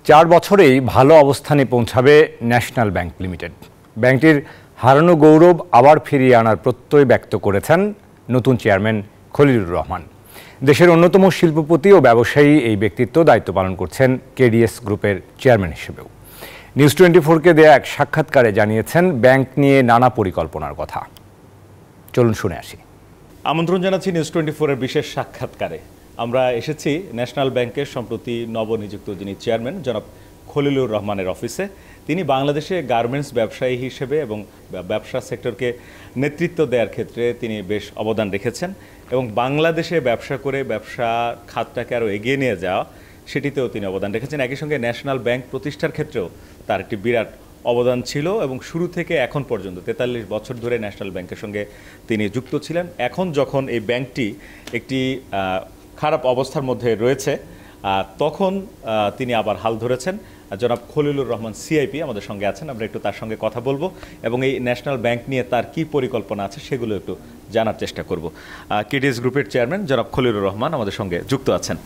4 বছরেই ভালো অবস্থানে পৌঁছাবে ন্যাশনাল ব্যাংক লিমিটেড। ব্যাংকটির হারানো গৌরব আবার ফিরিয়ে আনার প্রত্যয় ব্যক্ত করেছেন নতুন চেয়ারম্যান খলিলুর রহমান। দেশের অন্যতম শিল্পপতি ও ব্যবসায়ী এই ব্যক্তিত্ব দায়িত্ব পালন করছেন কেডিএস গ্রুপের চেয়ারম্যান হিসেবেও। নিউজ 24কে দেয়া এক সাক্ষাৎকারে জানিয়েছেন ব্যাংক নিয়ে নানা পরিকল্পনার কথা। চলুন শুনে আসি। আমন্ত্রণ জানাচ্ছি নিউজ 24-এর বিশেষ সাক্ষাৎকারে। আমরা এসেছি ন্যাশনাল ব্যাংকের সম্প্রতি নবনিযুক্ত যিনি চেয়ারম্যান জনাব খলিলুর রহমানের অফিসে। তিনি বাংলাদেশে গার্মেন্টস ব্যবসায়ী হিসেবে এবং ব্যবসা সেক্টরকে নেতৃত্ব দেওয়ার ক্ষেত্রে তিনি বেশ অবদান রেখেছেন এবং বাংলাদেশে ব্যবসা করে ব্যবসা খাতটাকে আরও এগিয়ে নিয়ে যাওয়া সেটিতেও তিনি অবদান রেখেছেন। একই সঙ্গে ন্যাশনাল ব্যাংক প্রতিষ্ঠার ক্ষেত্রেও তার একটি বিরাট অবদান ছিল এবং শুরু থেকে এখন পর্যন্ত 43 বছর ধরে ন্যাশনাল ব্যাংকের সঙ্গে তিনি যুক্ত ছিলেন। এখন যখন এই ব্যাংকটি একটি খারাপ অবস্থার মধ্যে রয়েছে তখন তিনি আবার হাল ধরেছেন। জনাব খলিলুর রহমান সিআইপি আমাদের সঙ্গে আছেন, আমরা একটু তার সঙ্গে কথা বলবো এবং এই ন্যাশনাল ব্যাংক নিয়ে তার কি পরিকল্পনা আছে সেগুলো একটু জানার চেষ্টা করব। কেডিএস গ্রুপের চেয়ারম্যান জনাব খলিলুর রহমান আমাদের সঙ্গে যুক্ত আছেন।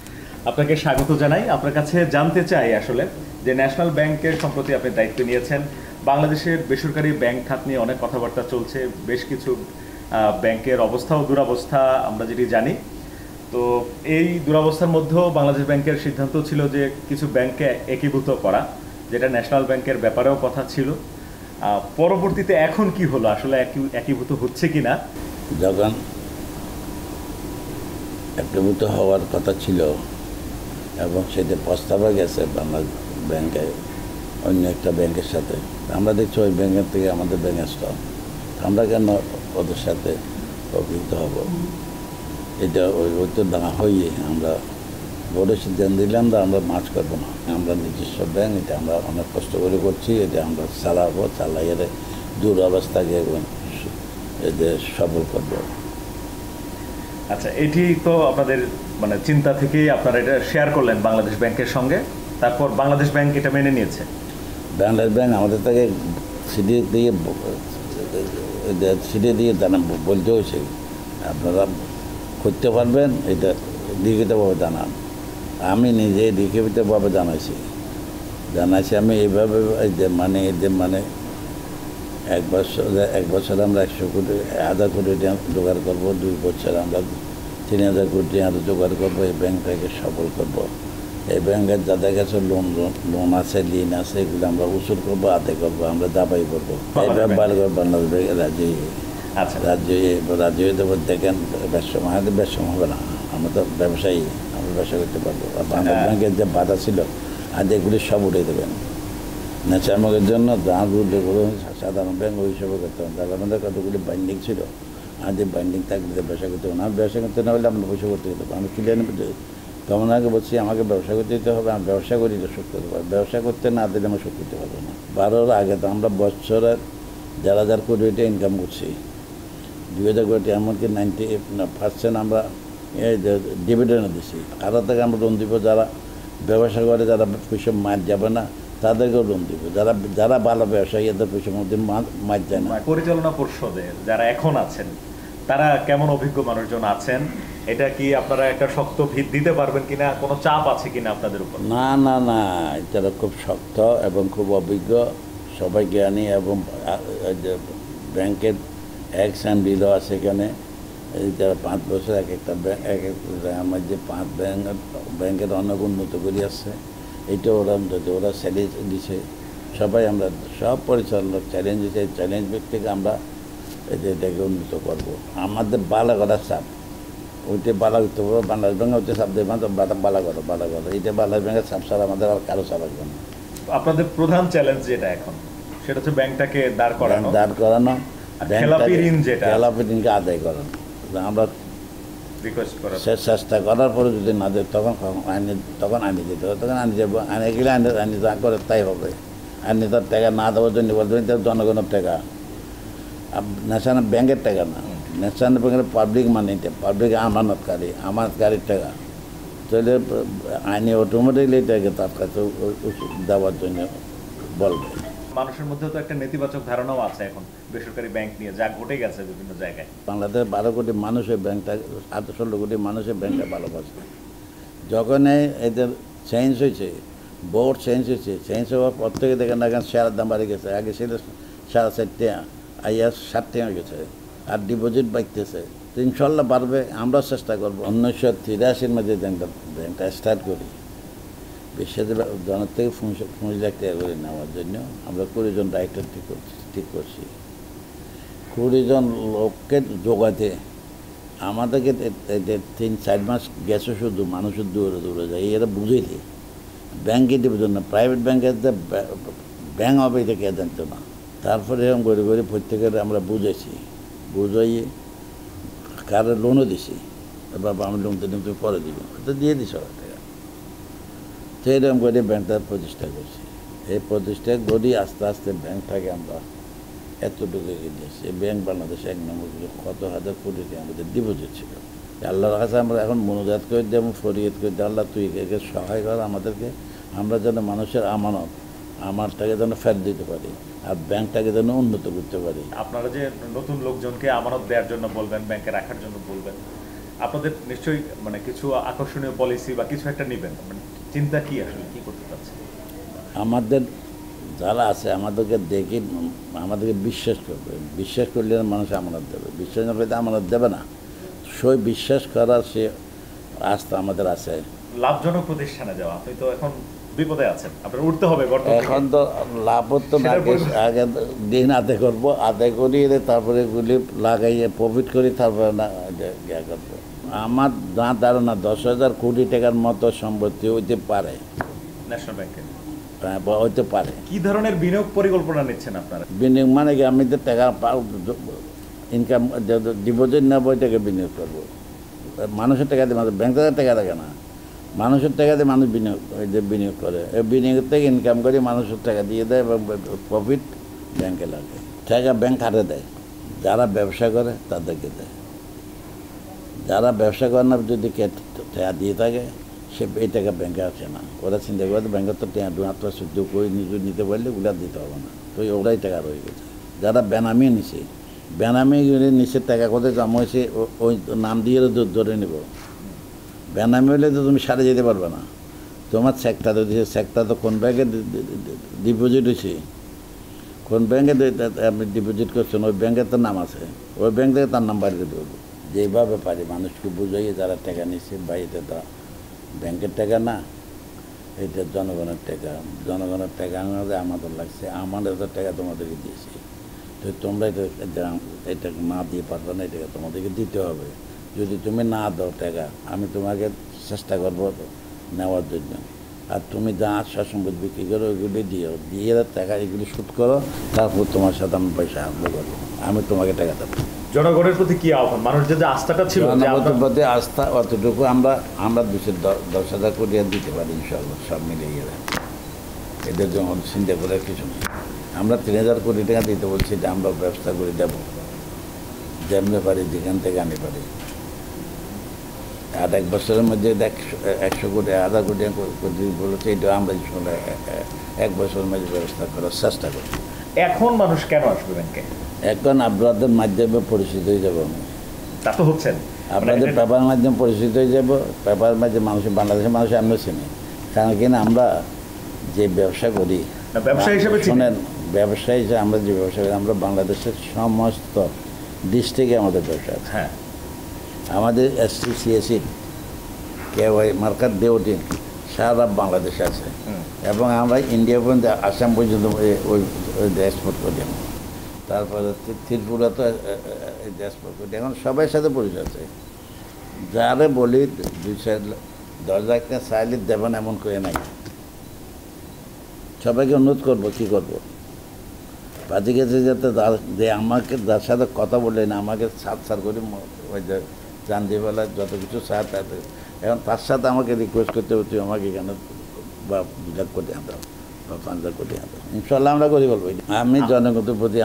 আপনাকে স্বাগত জানাই। আপনার কাছে জানতে চাই আসলে যে ন্যাশনাল ব্যাংকের সম্প্রতি আপনি দায়িত্ব নিয়েছেন, বাংলাদেশের বেসরকারি ব্যাংক খাত নিয়ে অনেক কথাবার্তা চলছে, বেশ কিছু ব্যাংকের অবস্থা ও দুরবস্থা আমরা যেটি জানি। তো এই দুরবস্থার মধ্যেও বাংলাদেশ ব্যাংকের সিদ্ধান্ত ছিল যে কিছু ব্যাংককে একীভূত করা, যেটা ন্যাশনাল ব্যাংকের ব্যাপারেও কথা ছিল। পরবর্তীতে এখন কি হলো, আসলে একীভূত হচ্ছে কিনা? যখন একীভূত হওয়ার কথা ছিল এবং সেটা প্রস্তাবে গেছে বাংলাদেশ ব্যাংকে অন্য একটা ব্যাংকের সাথে, আমরা দেখছি ওই ব্যাংকের থেকে আমাদের ব্যাংক স্ট্রং, আমরা কেন ওদের সাথে অভিহিত হব? এটা ওই তো না হইয়ে আমরা বোর্ডের সিদ্ধান্ত দিলাম যে আমরা মার্চ করবো না, আমরা নিজস্ব ব্যাংক, এটা আমরা অনেক কষ্ট করে করছি, এটা আমরা চালাবো, চালাইয়ে দুরবস্থাকে এদের সফল করবো। আচ্ছা, এটি তো আপনাদের মানে চিন্তা থেকেই আপনারা এটা শেয়ার করলেন বাংলাদেশ ব্যাংকের সঙ্গে, তারপর বাংলাদেশ ব্যাংক এটা মেনে নিয়েছে। বাংলাদেশ ব্যাংক আমাদের থেকে সিডি দিয়ে বলতে হয়েছে আপনারা করতে পারবেন, এটা লিখিতভাবে জানান। আমি নিজে লিখিতভাবে জানাইছি আমি এইভাবে মানে 1 বছর আমরা 100 কোটি 1000 কোটি জোগাড় করবো, 2 বছর আমরা 3000 কোটি আরও জোগাড় করবো, এই ব্যাংকটাকে সফল করব। এই ব্যাংকের যাদের কাছে লোন আছে, ঋণ আছে, এগুলো আমরা উসুল করবো, আদায় করবো, আমরা দাবাই করবো। এই ব্যাপারে বাংলাদেশ ব্যাংকের রাজ্য দেবো। দেখেন ব্যবসা হবে না, আমরা তো ব্যবসায়ী, আমরা ব্যবসা করতে পারবো। আর বাংলাদেশ ব্যাংকের যে বাধা ছিল আজ এগুলি সব উঠে দেবেন। ন্যাশনাল ব্যাংকের জন্য সাধারণ ব্যাংক ওই সব করতে হবে, তাহলে আমাদের কতগুলি বাইন্ডিং ছিল, আজ এই বাইন্ডিং থাকলে ব্যবসা করতে হবে না। ব্যবসা করতে না হলে আমরা পয়সা করতে যেতে পারবো। আমি ক্লিয়ার তখন আগে বলছি আমাকে ব্যবসা করতে দিতে হবে, আমি ব্যবসা করি তো শোধ করতে পারবো, ব্যবসা করতে না দিলে আমি শোধ করতে পারবো না। 12-র আগে তো আমরা বছরের 1000 কোটি ইনকাম করছি, 2000 কোটি, এমনকি 90% আমরা ডিভিডেন্ড দিচ্ছি। আরও থেকে আমরা লোন দিব, যারা ব্যবসা করে, যারা পয়সা মার যাবে না তাদেরকেও লোন দিব, যারা ভালো ব্যবসায়ী এদের পয়সা মধ্যে মার যায় না। পরিচালনা পর্ষদে যারা এখন আছেন তারা কেমন অভিজ্ঞ মানুষজন আছেন? এটা কি আপনারা একটা শক্ত ভিত দিতে পারবেন কিনা? কোনো চাপ আছে কিনা আপনাদের উপর? না, এটারা খুব শক্ত এবং খুব অভিজ্ঞ, সবাই জ্ঞানী এবং ব্যাংকের এক্স অ্যান্ড ডিলও আছে এখানে। যারা 5 বছর এক একটা আমার যে 5 ব্যাংকের অনেক উন্নত করে আসছে, এইটা ওরা চ্যালেঞ্জ দিছে। সবাই আমরা সব পরিচালক চ্যালেঞ্জ দিচ্ছে, চ্যালেঞ্জ থেকে আমরা এটাকে উন্নত করবো। আমাদের বালা করার চাপ, ওইটা বালা করতে পারবো। বাংলাদেশ ব্যাংকে হচ্ছে চাপ দেবেন তো বালা করো, এইটা বাংলাদেশ ব্যাংকের চাপ ছাড়া আমাদের আর কারো চাপ আসবে না। আপনাদের প্রধান চ্যালেঞ্জ যেটা এখন, সেটা হচ্ছে ব্যাংকটাকে দাঁড় করানো, খেলাপি ঋণকে আদায় করানো। আমরা রিকোয়েস্ট করার চেষ্টা করার পরে যদি না দেয় তখন আইনি যেতে হবে, তখন আইনি যাবো। আইনে গেলে আইনি যা করে তাই হবে। আইনি তার টাকা না দেওয়ার জন্য বলবেন তার জনগণের টাকা, ন্যাশনাল ব্যাংকের টাকা না, ন্যাশনাল ব্যাংকের পাবলিক মানিতে, পাবলিক আমানতকারীর টাকা। তাহলে আইনি অটোমেটিকলি এটাকে তার কাছে দেওয়ার জন্য বলবে। মানুষের মধ্যে তো একটা নেতিবাচক ধারণাও আছে এখন বেসরকারি ব্যাংক নিয়ে, যা ঘটে গেছে বিভিন্ন জায়গায়। বাংলাদেশের 12 কোটি মানুষের ব্যাংকটা, 16 কোটি মানুষের ব্যাংকটা ভালোবাসে। যখন এদের চেঞ্জ হয়েছে বোর্ড চেঞ্জ হয়েছে, চেঞ্জ হওয়ার পর থেকে দেখেন না এখন শেয়ারের দাম বাড়ে গেছে, আগে ছিল 4.5 আইয়া 60 হয়ে গেছে, আর ডিপোজিট বাড়তেছে। তো ইনশাল্লাহ বাড়বে, আমরাও চেষ্টা করবো। 1983 মধ্যে ব্যাংকটা স্টার্ট করি, বিশ্বের জনের থেকে 5 লাখ টাকা করে নেওয়ার জন্য আমরা 20 জন ডাইরেক্টর ঠিক করছি। 20 জন লোককে যোগাতে আমাদেরকে 3-4 মাস গেছে, শুধু মানুষের দূরে দূরে যায়, এরা বুঝেলি ব্যাংকে দেবে জন্য, প্রাইভেট ব্যাংকে ব্যাংক হবে এটা কে জানতো না। তারপরে এরকম করে করে প্রত্যেকের আমরা বুঝেছি, বুঝাইয়ে কারো লোনও দিছি, বাবা আমি লোন দিলাম তুমি পরে দিব, তো দিয়ে দিস টাকা। তো এরকম করে ব্যাংকটা প্রতিষ্ঠা করছি। এই প্রতিষ্ঠা করি আস্তে আস্তে ব্যাংকটাকে আমরা এতটুকু এগিয়ে দিয়েছি। এই ব্যাংক বাংলাদেশে 1 নম্বর কত হাজার কোটি টাকা আমাদের ডিপোজিট ছিল। আল্লাহর কাছে আমরা এখন মনোজাত করে দেবো, ফরিয়াদ করে দেবো, আল্লাহ তুই একে সহায় কর আমাদেরকে, আমরা যেন মানুষের আমানত আমারটাকে যেন ফেরত দিতে পারি, আর ব্যাংকটাকে যেন উন্নত করতে পারি। আপনারা যে নতুন লোকজনকে আমানত দেওয়ার জন্য বলবেন, ব্যাংকে রাখার জন্য বলবেন, আপনাদের নিশ্চয়ই মানে কিছু আকর্ষণীয় পলিসি বা কিছু একটা নেবেন, মানে চিন্তা কি আসলে কি করতে চাচ্ছেন? আমাদের যারা আছে আমাদেরকে দেখে আমাদেরকে বিশ্বাস করবে, বিশ্বাস করলে মানুষ আমানত দেবে, বিশ্বাস না পেতে আমানত দেবে না। সই বিশ্বাস করার সে আস্থা আমাদের আছে। লাভজনক প্রতিষ্ঠানে যাওয়া, আপনি তো এখন বিপদে আছেন, আপনার উঠতে হবে গর্ত থেকে। এখন তো লাভ তো না, আগে দিন আদায় করবো, আদায় করিয়ে তারপরে গুলি লাগাইয়ে প্রফিট করি, তারপরে না ইয়া করবো। আমার না ধারণা 10,000 কোটি টাকার মতো সম্পত্তি হইতে পারে ন্যাশনাল ব্যাংকে, হইতে পারে। কি ধরনের বিনিয়োগ পরিকল্পনা নিচ্ছেন আপনারা? বিনিয়োগ মানে কি, আমি তো টাকা ইনকাম ডিপোজিট নেবো, ওইটাকে বিনিয়োগ করবো। মানুষের টাকা দিয়ে, মানুষ ব্যাংক থেকে টাকা থাকে না, মানুষের টাকা দিয়ে মানুষ বিনিয়োগ করে, এই বিনিয়োগ থেকে ইনকাম করে মানুষের টাকা দিয়ে দেয় এবং প্রফিট ব্যাংকে লাগে। টাকা ব্যাংক হারে দেয়, যারা ব্যবসা করে তাদেরকে দেয়। যারা ব্যবসা করে না, যদি টাকা দিয়ে থাকে সে এই টাকা ব্যাংকে আসে না। ওরা চিন্তা করে ব্যাংকের তো টাকা 2 শুদ্ধ করে নিজে নিতে পারলে ওগুলা দিতে হবে না, তো ওরাই টাকা রয়ে গেছে। যারা বেনামি নিছে, বেনামি নিচে টাকা কোথায় জমা হয়েছে ওই নাম দিয়ে ধরে নেব। বেনামি হলে তো তুমি সারে যেতে পারবে না। তোমার চেকটা তো দিয়েছে, চেকটা তো কোন ব্যাংকে ডিপোজিট হয়েছে, কোন ব্যাংকে আপনি ডিপোজিট করছেন, ওই ব্যাংকের তো নাম আছে, ওই ব্যাংক থেকে তার নাম বাইরে দেবো। যেভাবে পারি মানুষকে বুঝাইয়ে যারা টাকা নিচ্ছে, বা এটা তো ব্যাংকের টাকা না, এটা জনগণের টাকা, জনগণের টাকা আমাদের লাগছে, আমাদের টাকা তোমাদেরকে দিয়েছি, তো তোমরা এটা না দিয়ে পারবে না, এটাকে তোমাদেরকে দিতে হবে। যদি তুমি না দাও টাকা, আমি তোমাকে চেষ্টা করবো নেওয়ার জন্য, আর তুমি যা আশা সম্পদ বিক্রি করো ওইগুলি দিও, দিয়ে টাকা এগুলি শোধ করো, তারপর তোমার সাথে আমি পয়সা আনবো করবো, আমি তোমাকে টাকা দেবো। জনগণের প্রতি কি আহ্বান, মানুষের যে আস্থাটা ছিল, জনগণের প্রতি আস্থা অতটুকু আমরা 10,000 কোটি দিতে পারি ইনশাআল্লাহ, সব মিলে গেলে। এদের জন্য চিন্তা করার কিছু নেই। আমরা 3,000 কোটি টাকা দিতে বলছি, এটা আমরা ব্যবস্থা করে দেবো, যেমনি পারি যেখান থেকে আনি পারি। আর 1 বছরের মধ্যে 100 কোটি 1,000 কোটি বলেছে, এটা আমরা 1 বছরের মধ্যে ব্যবস্থা করার চেষ্টা করি। এখন মানুষ কেন আসবে ব্যাংকে? এখন আপনাদের মাধ্যমে পরিচিত হয়ে যাবো আমি, তা তো হচ্ছেন, আপনাদের পেপার মাধ্যমে পরিচিত হয়ে যাব। পেপার মাধ্যমে বাংলাদেশের মানুষ আমরা চিনি, কারণ কিনা আমরা যে ব্যবসা করি, ব্যবসা হিসেবে শোনেন, ব্যবসা হিসেবে আমরা যে ব্যবসা করি, আমরা বাংলাদেশের সমস্ত ডিস্ট্রিক্টে আমাদের ব্যবসা আছে। হ্যাঁ, আমাদের SC CSE KY মার্কার দেওটিন সারা বাংলাদেশে আছে, এবং আমরা ইন্ডিয়া পর্যন্ত, আসাম পর্যন্ত ওই এক্সপোর্ট করি। তারপরে ত্রিপুরা তো এক্সপোর্ট করি। এখন সবাই সাথে পরিচয় আছে। যারে বলি 10 লাখ টাকা চাইলে দেবেন এমন করে নাই, সবাইকে অনুরোধ করবো, কী করবো, বাজি গেছে যাতে যে আমাকে যার সাথে কথা বললেন আমাকে সার করে ওই যে চান্দিবেলা যত কিছু সার তাতে, এখন তার সাথে আমাকে রিকোয়েস্ট করতে হচ্ছে আমাকে এখানে বা 2 লাখ কোটি আনতে হবে বা 5 লাখ কোটি আনতে হবে। ইনশাল্লাহ আমরা করে বলবো। আমি জনগণের প্রতি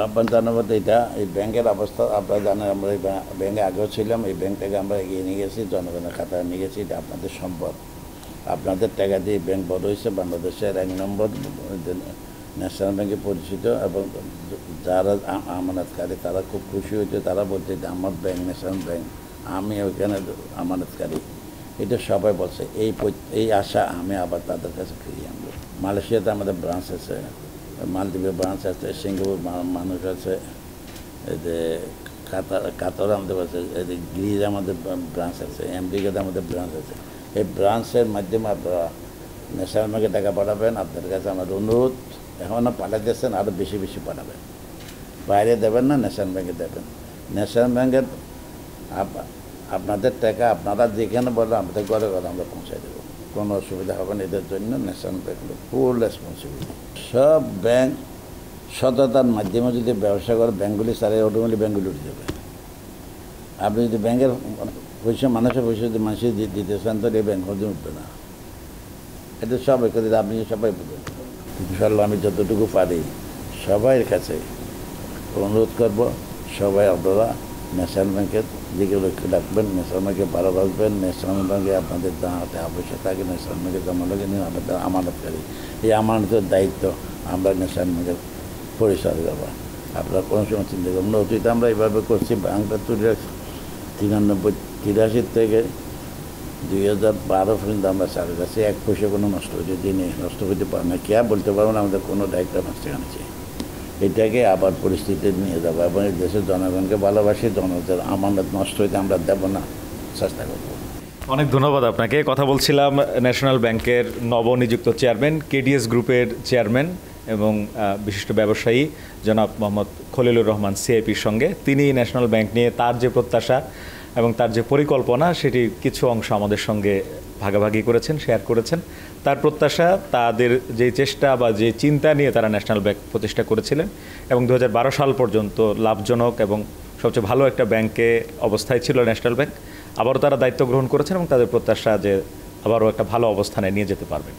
আহ্বান জানাবো, এটা এই ব্যাংকের অবস্থা আপনারা জানেন, আমরা এই ব্যাংকে আগেও ছিলাম, এই ব্যাংকটাকে আমরা এগিয়ে নিয়ে গেছি, জনগণের খাতায় নিয়ে গেছি। এটা আপনাদের সম্পদ, আপনাদের টাকা দিয়ে ব্যাংক বড় হয়েছে, বাংলাদেশের 1 নম্বর ন্যাশনাল ব্যাংকে পরিচিত, এবং যারা আমানতকারী তারা খুব খুশি হয়েছে, তারা বলছে যে আমার ব্যাংক ন্যাশনাল ব্যাংক, আমি ওইখানে আমানতকারী। এটা সবাই বলছে এই আশা আমি আবার তাদের কাছে ফিরিয়ে আনবো। মালয়েশিয়াতে আমাদের ব্রাঞ্চ আছে, মালদ্বীপে ব্রাঞ্চ আছে, সিঙ্গাপুর মানুষ আছে, এই যে কাতার আমাদের আছে, এই যে গ্রিজে আমাদের ব্রাঞ্চ আছে, আমেরিকাতে আমাদের ব্রাঞ্চ আছে। এই ব্রাঞ্চের মাধ্যমে আপনারা ন্যাশনাল ব্যাংকে টাকা পাঠাবেন। আপনাদের কাছে আমার অনুরোধ, এখনও পাঠাতেছেন, আরও বেশি বেশি পাঠাবেন। বাইরে দেবেন না, ন্যাশনাল ব্যাংকে দেবেন। ন্যাশনাল ব্যাংকের আপনাদের টাকা আপনারা যেখানে বলবেন আমাদের ঘরে ঘরে আমরা পৌঁছাই দেবো, কোনো অসুবিধা হবে না। এদের জন্য ন্যাশনাল ব্যাংক ফুল রেসপন্সিবিলিটি। সব ব্যাংক সততার মাধ্যমে যদি ব্যবসা করে, ব্যাঙ্কগুলি সারে অটোমেটিক ব্যাঙ্কগুলি উঠে যাবে। আপনি যদি ব্যাংকের পয়সা, মানুষের পয়সা যদি মানুষের দিতে চান, তাহলে এই ব্যাংক হতে উঠবে না। এটা সবাই করে, আপনি সবাই বলবেন। ইনশাল্লাহ আমি যতটুকু পারি সবাইয়ের কাছে অনুরোধ করব, সবাই আপনারা ন্যাশনাল ব্যাংকের দিকে লক্ষ্য রাখবেন, ন্যাশনাল ব্যাংকে ভালোবাসবেন। ন্যাশনাল ব্যাংকে আপনাদের যা হাতে আবশ্যক থাকে ন্যাশনাল ব্যাংকে জমা লাগে নিন, আপনাদের আমানতকারী। এই আমানতের দায়িত্ব আমরা ন্যাশনাল ব্যাংকের পরিচালনা করবো। আপনারা কোনো সময় চিন্তা করবেন না। অতীতে আমরা এইভাবে করছি, ব্যাংকটা তুলে 83 থেকে 2012 পর্যন্ত আমরা চালু রাখছি। এক পয়সা কোনো নষ্ট হতে দিনে নষ্ট হতে পারে না। কে বলতে পারবো না আমাদের কোনো দায়িত্ব নষ্ট আনছে। এটাকে আবার পরিস্থিতি নিয়ে যাবো এবং এই দেশের জনগণকে ভালোবাসি, জনগণের আমানত নষ্ট হইতে আমরা দেবো না, চেষ্টা করবো। অনেক ধন্যবাদ আপনাকে। কথা বলছিলাম ন্যাশনাল ব্যাংকের নবনিযুক্ত চেয়ারম্যান, কেডিএস গ্রুপের চেয়ারম্যান এবং বিশিষ্ট ব্যবসায়ী জনাব মোহাম্মদ খলিলুর রহমান সিআইপির সঙ্গে। তিনি ন্যাশনাল ব্যাংক নিয়ে তার যে প্রত্যাশা এবং তার যে পরিকল্পনা, সেটি কিছু অংশ আমাদের সঙ্গে ভাগাভাগি করেছেন, শেয়ার করেছেন। তার প্রত্যাশা, তাদের যে চেষ্টা বা যে চিন্তা নিয়ে তারা ন্যাশনাল ব্যাংক প্রতিষ্ঠা করেছিলেন এবং 2012 সাল পর্যন্ত লাভজনক এবং সবচেয়ে ভালো একটা ব্যাংকে অবস্থায় ছিল ন্যাশনাল ব্যাংক। আবারও তারা দায়িত্ব গ্রহণ করেছেন এবং তাদের প্রত্যাশা যে আবারও একটা ভালো অবস্থানে নিয়ে যেতে পারবেন।